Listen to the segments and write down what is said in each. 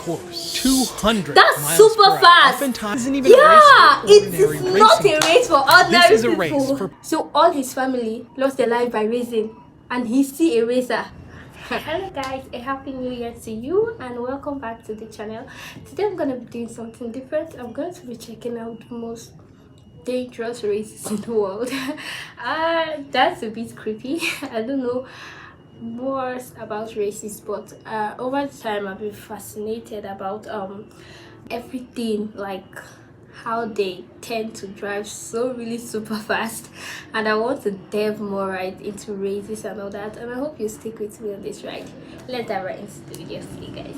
course, 200 That's miles super per hour. fast. Oftentimes, isn't even Yeah, a race for it is ordinary not racing. a race for ordinary This is a people. race for So all his family lost their life by racing, and he's still a racer. Hello guys, a happy new year to you and welcome back to the channel. Today I'm gonna be doing something different. I'm going to be checking out the most dangerous races in the world. That's a bit creepy. I don't know more about races, but over the time I've been fascinated about everything, like how they tend to drive so really super fast, and I want to delve more right into races and all that, and I hope you stick with me on this ride. Let's dive right into the video. See you guys.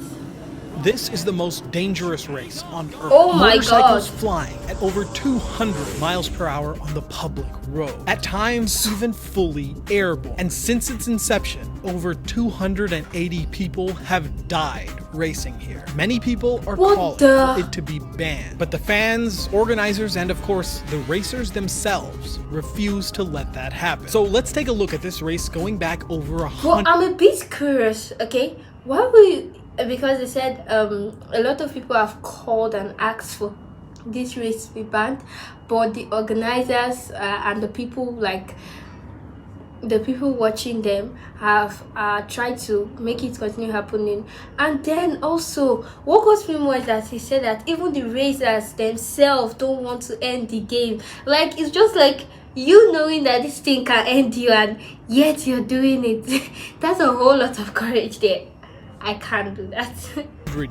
This is the most dangerous race on Earth. Oh my Motorcycles God. flying at over 200 miles per hour on the public road. At times, even fully airborne. And since its inception, over 280 people have died racing here. Many people are calling for it to be banned. But the fans, organizers, and of course, the racers themselves refuse to let that happen. So let's take a look at this race going back over 100. Well, I'm a bit curious, okay? Why will you, because they said a lot of people have called and asked for this race to be banned, but the organizers and the people, like the people watching them, have tried to make it continue happening. And then also what got me more is that he said that even the racers themselves don't want to end the game. Like, it's just like you knowing that this thing can end you and yet you're doing it. That's a whole lot of courage there. I can't do that.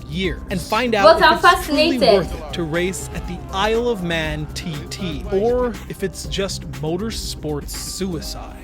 Year and find out But if it's truly worth it to race at the Isle of Man TT, or if it's just motorsports suicide.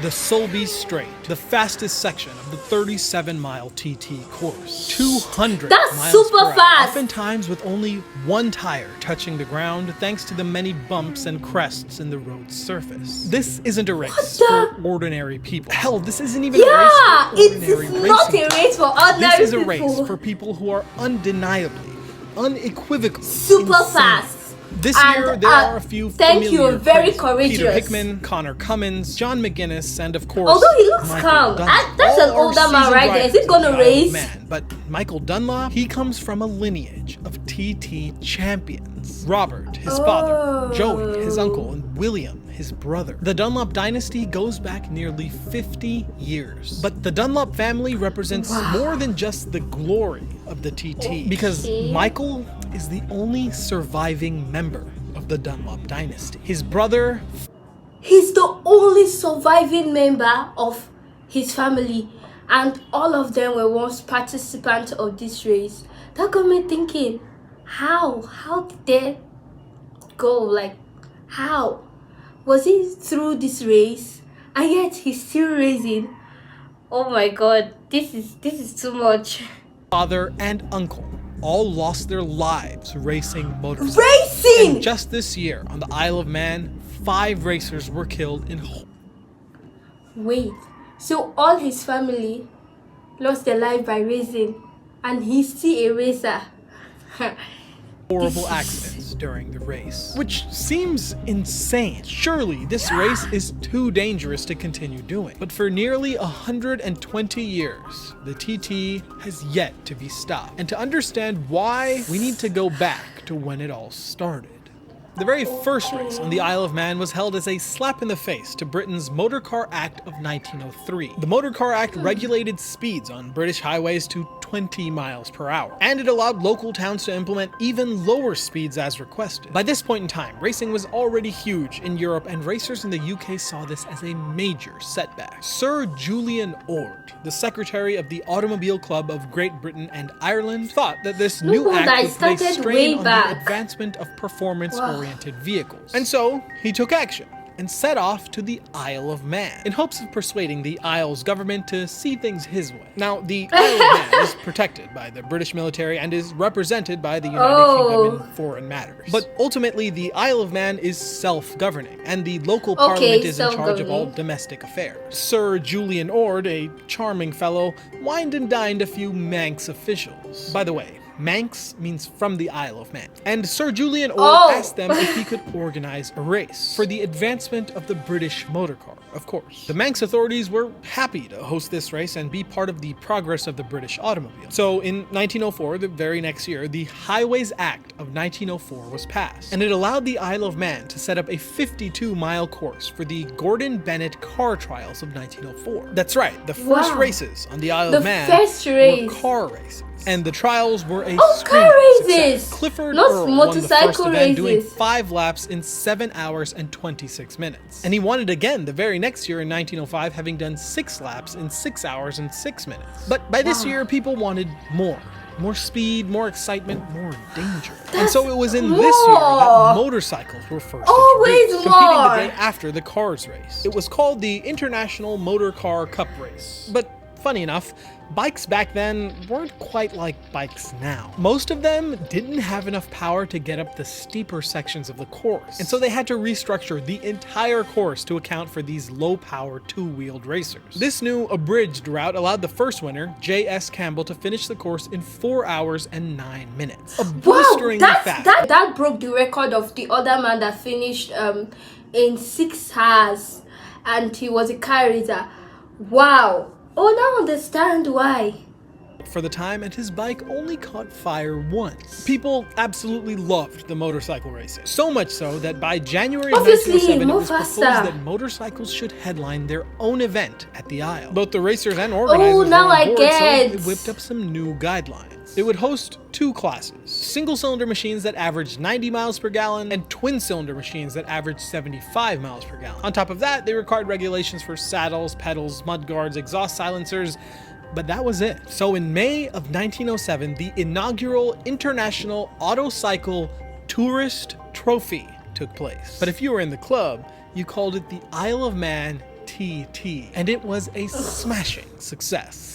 The Solby Strait, the fastest section of the 37-mile TT course. 200 That's miles super per hour, fast. oftentimes with only one tire touching the ground thanks to the many bumps and crests in the road's surface. This isn't a race for ordinary people. Hell, this isn't even a race for ordinary racing. Not a race for ordinary people. This is a race for people who are undeniably, unequivocally super insane. fast. This year, there are a few familiar very faces. courageous. Peter Hickman, Connor Cummins, John McGuinness, and of course, although he looks Michael calm, Dunlop. that's an older man right there. Is he gonna race? Man, but Michael Dunlop, he comes from a lineage of TT champions. Robert, his father, Joey, his uncle, and William, his brother. The Dunlop dynasty goes back nearly 50 years. But the Dunlop family represents more than just the glory of the TT, because Michael is the only surviving member of the Dunlop dynasty. His brother... He's the only surviving member of his family, and all of them were once participants of this race. That got me thinking, how did they go? Like, how? Was he through this race and yet he's still racing? Oh my God, this is too much. Father and uncle all lost their lives racing motorcycles. Racing! And just this year, on the Isle of Man, 5 racers were killed in... Wait, so all his family lost their life by racing, and he's still a racer? horrible accidents during the race, which seems insane. Surely this race is too dangerous to continue doing. But for nearly 120 years, the TT has yet to be stopped. And to understand why, we need to go back to when it all started. The very first race on the Isle of Man was held as a slap in the face to Britain's Motor Car Act of 1903. The Motor Car Act regulated speeds on British highways to 20 miles per hour, and it allowed local towns to implement even lower speeds as requested. By this point in time, racing was already huge in Europe, and racers in the UK saw this as a major setback. Sir Julian Ord, the secretary of the Automobile Club of Great Britain and Ireland, thought that this new act would place strain on the advancement of performance-oriented vehicles. And so, he took action and set off to the Isle of Man in hopes of persuading the Isle's government to see things his way. Now, the Isle of Man is protected by the British military and is represented by the United Kingdom in foreign matters. But ultimately, the Isle of Man is self-governing, and the local parliament is in charge of all domestic affairs. Sir Julian Ord, a charming fellow, wined and dined a few Manx officials. By the way, Manx means from the Isle of Man. And Sir Julian Ord asked them if he could organize a race for the advancement of the British motor car, of course. The Manx authorities were happy to host this race and be part of the progress of the British automobile. So in 1904, the very next year, the Highways Act of 1904 was passed, and it allowed the Isle of Man to set up a 52-mile course for the Gordon Bennett car trials of 1904. That's right, the first races on the Isle of Man were car races. And the trials were a car races! Success. Clifford Not Earle won the first motorcycle event, doing races. 5 laps in 7 hours and 26 minutes. And he won it again the very next year in 1905, having done 6 laps in 6 hours and 6 minutes. But by this year, people wanted more. More speed, more excitement, more danger. And so it was in this year that motorcycles were first introduced, competing the day after the cars race. It was called the International Motor Car Cup Race. But funny enough, bikes back then weren't quite like bikes now. Most of them didn't have enough power to get up the steeper sections of the course, and so they had to restructure the entire course to account for these low-power two-wheeled racers. This new abridged route allowed the first winner, J.S. Campbell, to finish the course in 4 hours and 9 minutes. A blisteringly fast. That broke the record of the other man that finished in 6 hours, and he was a car racer. Wow. Oh, now I understand why. For the time, and his bike only caught fire once. People absolutely loved the motorcycle racing. So much so that by January of 1907, it was proposed that motorcycles should headline their own event at the Isle. Both the racers and organizers were on board, so it whipped up some new guidelines. It would host 2 classes, single-cylinder machines that averaged 90 miles per gallon and twin-cylinder machines that averaged 75 miles per gallon. On top of that, they required regulations for saddles, pedals, mudguards, exhaust silencers, but that was it. So in May of 1907, the inaugural International Autocycle Tourist Trophy took place. But if you were in the club, you called it the Isle of Man TT, and it was a smashing success.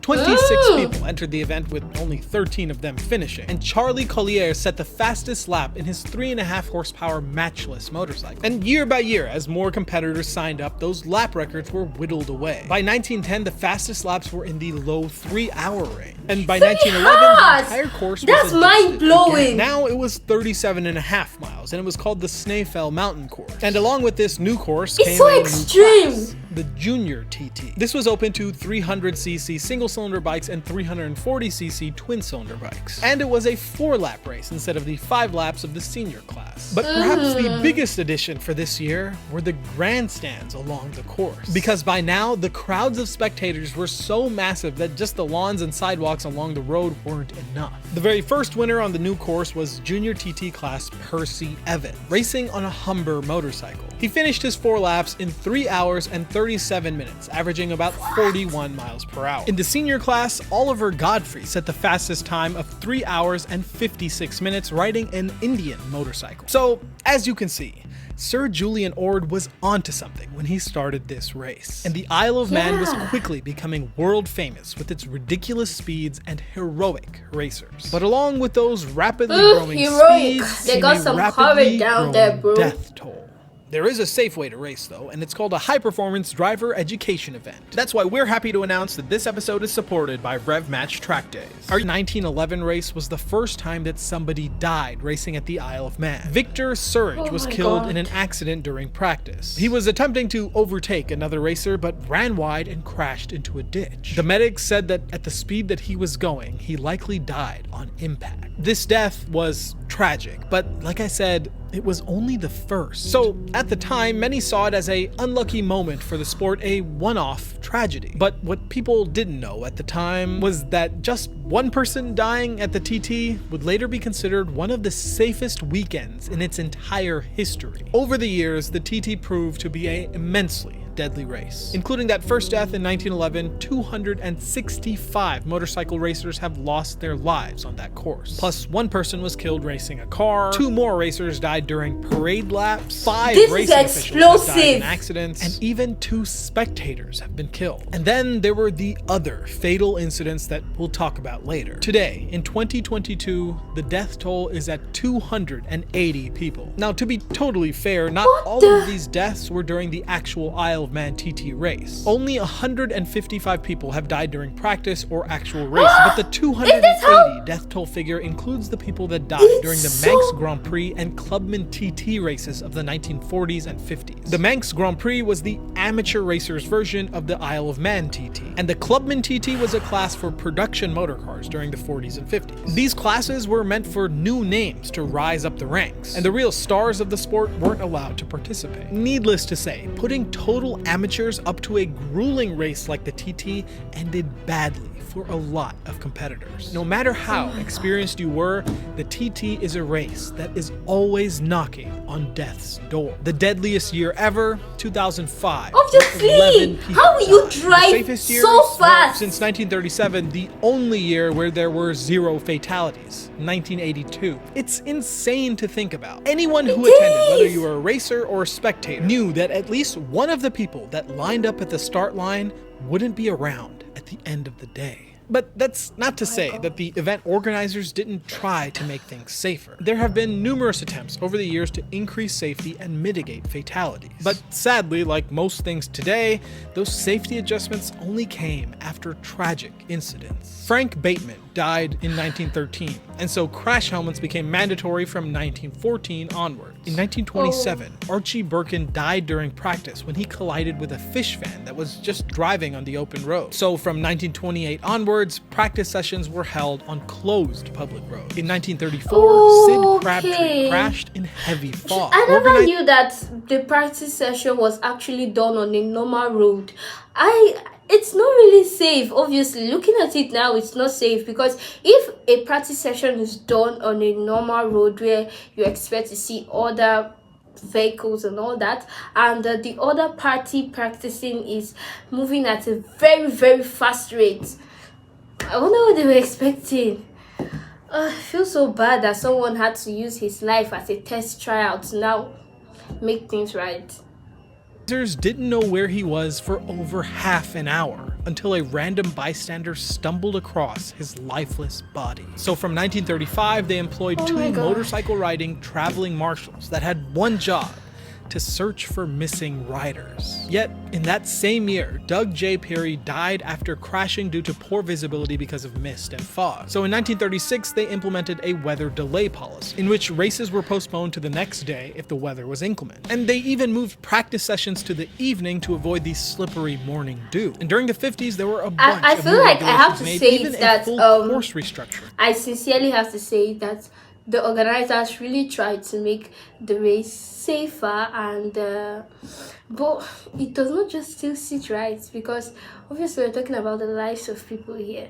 26 people entered the event, with only 13 of them finishing, and Charlie Collier set the fastest lap in his 3.5 horsepower matchless motorcycle. And year by year, as more competitors signed up, those lap records were whittled away. By 1910, the fastest laps were in the low 3-hour range, and by 1911, the entire course was mind-blowing. Now it was 37.5 miles, and it was called the Snaefell Mountain Course. And along with this new course came a new class, the Junior TT. This was open to 300cc single-cylinder bikes and 340cc twin-cylinder bikes. And it was a 4-lap race instead of the 5 laps of the senior class. But perhaps the biggest addition for this year were the grandstands along the course. Because by now, the crowds of spectators were so massive that just the lawns and sidewalks along the road weren't enough. The very first winner on the new course was Junior TT class Percy Evans, racing on a Humber motorcycle. He finished his 4 laps in 3 hours and 37 minutes, averaging about 41 miles per hour. In the senior class, Oliver Godfrey set the fastest time of 3 hours and 56 minutes riding an Indian motorcycle. So, as you can see, Sir Julian Ord was onto something when he started this race. And the Isle of Man was quickly becoming world famous with its ridiculous speeds and heroic racers. But along with those rapidly growing speeds, they got some courage down there, bro. Death toll. There is a safe way to race though, and it's called a high-performance driver education event. That's why we're happy to announce that this episode is supported by Rev Match Track Days. Our 1911 race was the first time that somebody died racing at the Isle of Man. Victor Surridge was killed in an accident during practice. He was attempting to overtake another racer, but ran wide and crashed into a ditch. The medics said that at the speed that he was going, he likely died on impact. This death was tragic, but like I said, it was only the first. So at the time, many saw it as a unlucky moment for the sport, a one-off tragedy. But what people didn't know at the time was that just one person dying at the TT would later be considered one of the safest weekends in its entire history. Over the years, the TT proved to be an immensely deadly race. Including that first death in 1911, 265 motorcycle racers have lost their lives on that course. Plus, 1 person was killed racing a car, 2 more racers died during parade laps, 5 racing officials have died in accidents, and even 2 spectators have been killed. And then there were the other fatal incidents that we'll talk about later. Today, in 2022, the death toll is at 280 people. Now, to be totally fair, not all of these deaths were during the actual Isle of of Man TT race. Only 155 people have died during practice or actual race, but the 280 death toll figure includes the people that died during the Manx Grand Prix and Clubman TT races of the 1940s and 50s. The Manx Grand Prix was the amateur racers version of the Isle of Man TT, and the Clubman TT was a class for production motor cars during the 40s and 50s. These classes were meant for new names to rise up the ranks, and the real stars of the sport weren't allowed to participate. Needless to say, putting total amateurs up to a grueling race like the TT ended badly for a lot of competitors. No matter how experienced you were, the TT is a race that is always knocking on death's door. The deadliest year ever, 2005. Obviously! How will you drive so fast? Since 1937, the only year where there were 0 fatalities, 1982. It's insane to think about. Anyone who attended, whether you were a racer or a spectator, knew that at least one of the people that lined up at the start line wouldn't be around at the end of the day. But that's not to say that the event organizers didn't try to make things safer. There have been numerous attempts over the years to increase safety and mitigate fatalities. But sadly, like most things today, those safety adjustments only came after tragic incidents. Frank Bateman died in 1913, and so crash helmets became mandatory from 1914 onwards. In 1927, Archie Birkin died during practice when he collided with a fish fan that was just driving on the open road. So from 1928 onwards, practice sessions were held on closed public roads. In 1934, Sid Crabtree crashed in heavy fog. I never knew that the practice session was actually done on a normal road. It's not really safe. Obviously, looking at it now, it's not safe, because if a practice session is done on a normal road where you expect to see other vehicles and all that, and the other party practicing is moving at a very, very fast rate, I wonder what they were expecting. I feel so bad that someone had to use his life as a test tryout to now make things right. Officers didn't know where he was for over half an hour until a random bystander stumbled across his lifeless body. So from 1935, they employed two motorcycle riding traveling marshals that had one job: to search for missing riders. Yet, in that same year, Doug J. Perry died after crashing due to poor visibility because of mist and fog. So in 1936, they implemented a weather delay policy, in which races were postponed to the next day if the weather was inclement. And they even moved practice sessions to the evening to avoid the slippery morning dew. And during the 50s, there were a bunch I of feel like I have to made, say even that a full course restructuring. I sincerely have to say that the organizers really tried to make the race safer, and but it does not just still sit right, because obviously we're talking about the lives of people here.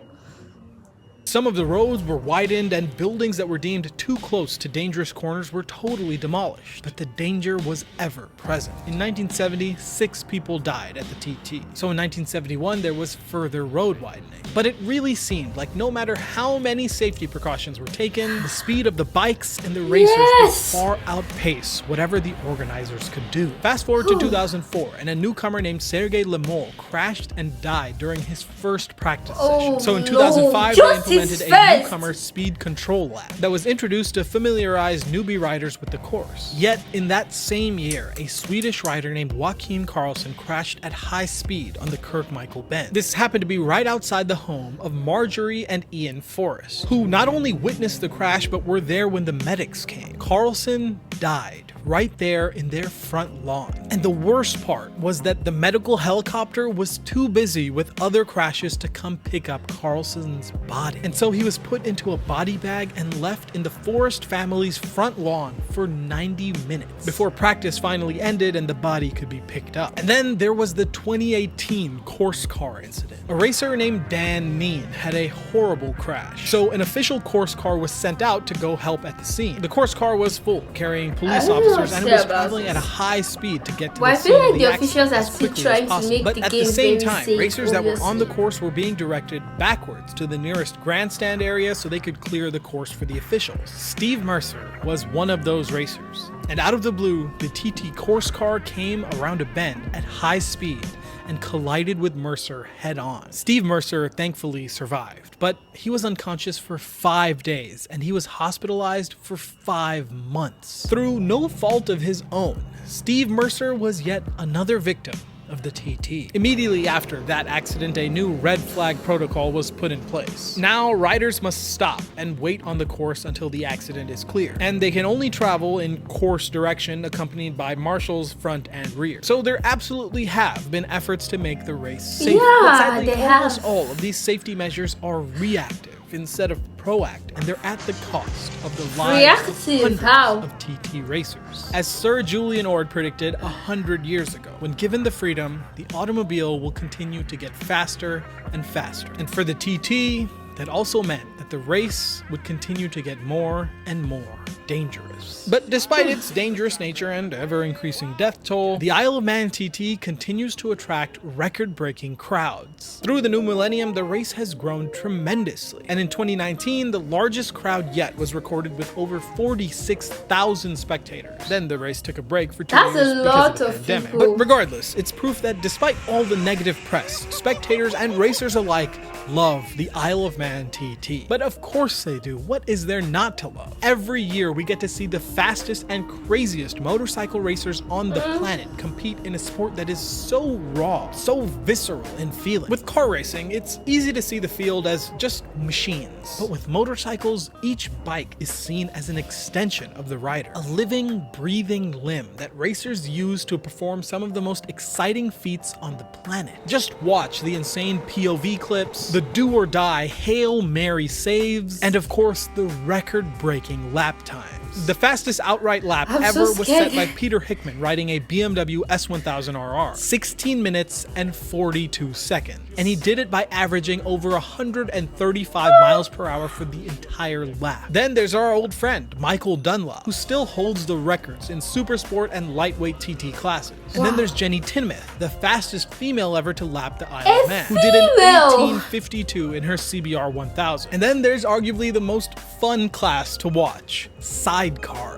Some of the roads were widened, and buildings that were deemed too close to dangerous corners were totally demolished, but the danger was ever present. In 1970, 6 people died at the TT. So in 1971, there was further road widening. But it really seemed like no matter how many safety precautions were taken, the speed of the bikes and the racers would far outpace whatever the organizers could do. Fast forward to 2004, and a newcomer named Sergei Lemol crashed and died during his first practice session. So in 2005, they implemented a newcomer speed control lab that was introduced to familiarize newbie riders with the course. Yet in that same year, a Swedish rider named Joakim Karlsson crashed at high speed on the Kirkmichael Bend. This happened to be right outside the home of Marjorie and Ian Forrest, who not only witnessed the crash but were there when the medics came. Karlsson died right there in their front lawn. And the worst part was that the medical helicopter was too busy with other crashes to come pick up Karlsson's body. And so he was put into a body bag and left in the Forrest family's front lawn for 90 minutes before practice finally ended and the body could be picked up. And then there was the 2018 course car incident. A racer named Dan Neen had a horrible crash. So an official course car was sent out to go help at the scene. The course car was full, carrying police officers, and it was traveling at a high speed to get to the scene. I feel like the officials are still trying to make but the at game the same very time, safe, racers that were on the course were being directed backwards to the nearest grandstand area so they could clear the course for the officials. Steve Mercer was one of those racers, and out of the blue, the TT course car came around a bend at high speed and collided with Mercer head-on. Steve Mercer thankfully survived, but he was unconscious for 5 days, and he was hospitalized for 5 months. Through no fault of his own, Steve Mercer was yet another victim of the TT. Immediately after that accident, a new red flag protocol was put in place. Now, riders must stop and wait on the course until the accident is clear, and they can only travel in course direction accompanied by marshals front and rear. So there absolutely have been efforts to make the race safer. But sadly, almost all of these safety measures are reactive instead of proactive, and they're at the cost of the lives of hundreds of TT racers. As Sir Julian Ord predicted 100 years ago, when given the freedom, the automobile will continue to get faster and faster. And for the TT, that also meant that the race would continue to get more and more dangerous. But despite its dangerous nature and ever-increasing death toll, the Isle of Man TT continues to attract record-breaking crowds. Through the new millennium, the race has grown tremendously, and in 2019, the largest crowd yet was recorded with over 46,000 spectators. Then the race took a break for 2 years because of the pandemic. But regardless, it's proof that despite all the negative press, spectators and racers alike love the Isle of Man TT. But of course they do. What is there not to love? Every year we get to see the fastest and craziest motorcycle racers on the planet compete in a sport that is so raw, so visceral in feeling. With car racing, it's easy to see the field as just machines. But with motorcycles, each bike is seen as an extension of the rider, a living, breathing limb that racers use to perform some of the most exciting feats on the planet. Just watch the insane POV clips, the do or die Hail Mary saves, and of course the record-breaking lap times. The fastest outright lap ever was set by Peter Hickman riding a BMW S1000RR, 16 minutes and 42 seconds. And he did it by averaging over 135 miles per hour for the entire lap. Then there's our old friend, Michael Dunlop, who still holds the records in supersport and lightweight TT classes. And then there's Jenny Tinmouth, the fastest female ever to lap the Isle of Man, who did an 18:52 in her CBR 1000. And then there's arguably the most fun class to watch, sidecars.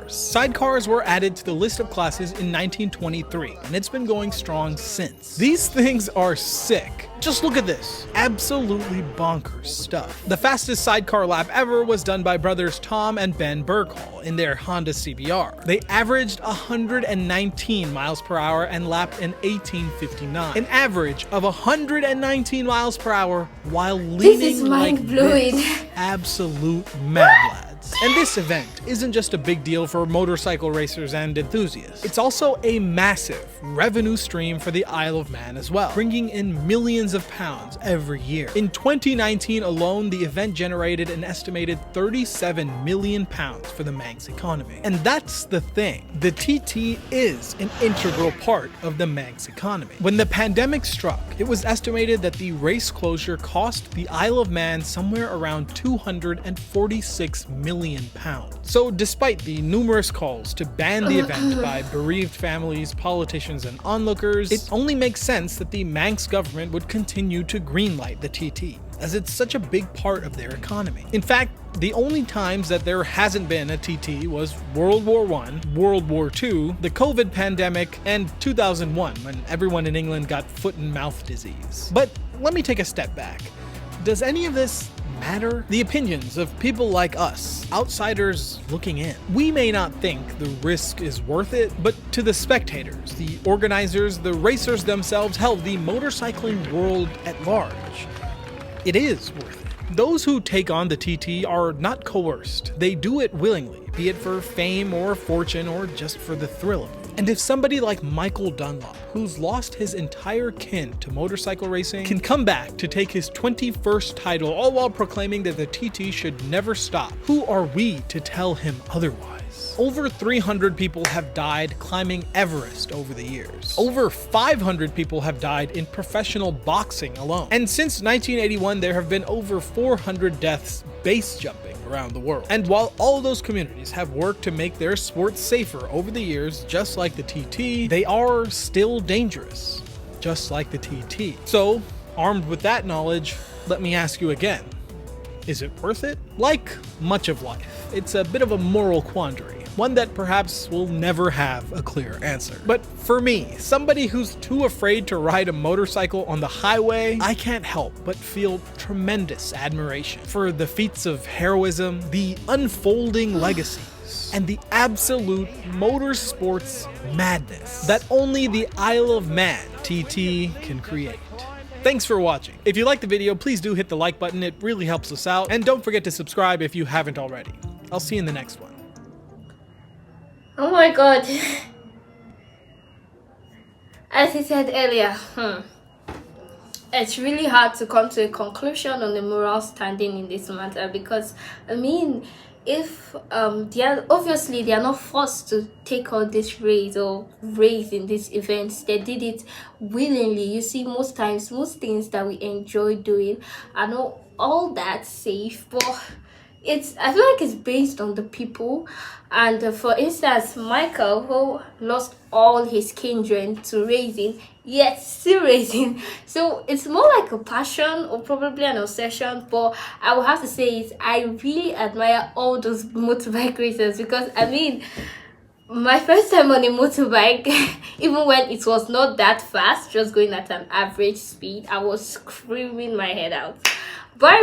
Sidecars were added to the list of classes in 1923, and it's been going strong since. These things are sick. Just look at this. Absolutely bonkers stuff. The fastest sidecar lap ever was done by brothers Tom and Ben Burkhall in their Honda CBR. They averaged 119 miles per hour and lapped an 18:59. An average of 119 miles per hour while leaning like this. Absolute mad lads. And this event isn't just a big deal for motorcycle racers and enthusiasts. It's also a massive revenue stream for the Isle of Man as well, bringing in millions of pounds every year. In 2019 alone, the event generated an estimated 37 million pounds for the Manx economy. And that's the thing. The TT is an integral part of the Manx economy. When the pandemic struck, it was estimated that the race closure cost the Isle of Man somewhere around 246 million pounds. So despite the numerous calls to ban the event by bereaved families, politicians, and onlookers, it only makes sense that the Manx government would continue to greenlight the TT, as it's such a big part of their economy. In fact, the only times that there hasn't been a TT was World War I, World War II, the COVID pandemic, and 2001 when everyone in England got foot and mouth disease. But let me take a step back. Does any of this matter? The opinions of people like us, outsiders looking in. We may not think the risk is worth it, but to the spectators, the organizers, the racers themselves, hell, the motorcycling world at large, it is worth it. Those who take on the TT are not coerced. They do it willingly, be it for fame or fortune or just for the thrill of it. And if somebody like Michael Dunlop, who's lost his entire kin to motorcycle racing, can come back to take his 21st title all while proclaiming that the TT should never stop, who are we to tell him otherwise? Over 300 people have died climbing Everest over the years. Over 500 people have died in professional boxing alone. And since 1981, there have been over 400 deaths base jumping around the world. And while all those communities have worked to make their sports safer over the years, just like the TT, they are still dangerous, just like the TT. So, armed with that knowledge, let me ask you again, is it worth it? Like much of life, it's a bit of a moral quandary, one that perhaps will never have a clear answer. But for me, somebody who's too afraid to ride a motorcycle on the highway, I can't help but feel tremendous admiration for the feats of heroism, the unfolding legacies, and the absolute motorsports madness that only the Isle of Man TT can create. Thanks for watching. If you liked the video, please do hit the like button. It really helps us out. And don't forget to subscribe if you haven't already. I'll see you in the next one. Oh my god. As he said earlier, it's really hard to come to a conclusion on the moral standing in this matter, because I mean, if they are not forced to take on this race or race in these events, they did it willingly. You see, most times most things that we enjoy doing are not all that safe, but I feel like it's based on the people. And for instance, Michael, who lost all his kindred to raising, yet still raising, so it's more like a passion or probably an obsession. But I will have to say is I really admire all those motorbike racers, because I mean, my first time on a motorbike, even when it was not that fast, just going at an average speed, I was screaming my head out. But I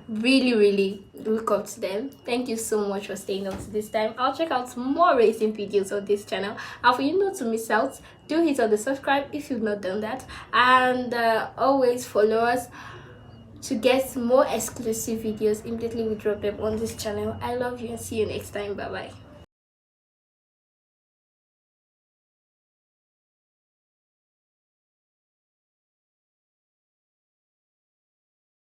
really look up to them. Thank you so much for staying up to this time. I'll check out more racing videos on this channel, and for you not to miss out, do hit on the subscribe if you've not done that, and always follow us to get more exclusive videos immediately we drop them on this channel. I love you and see you next time. Bye bye.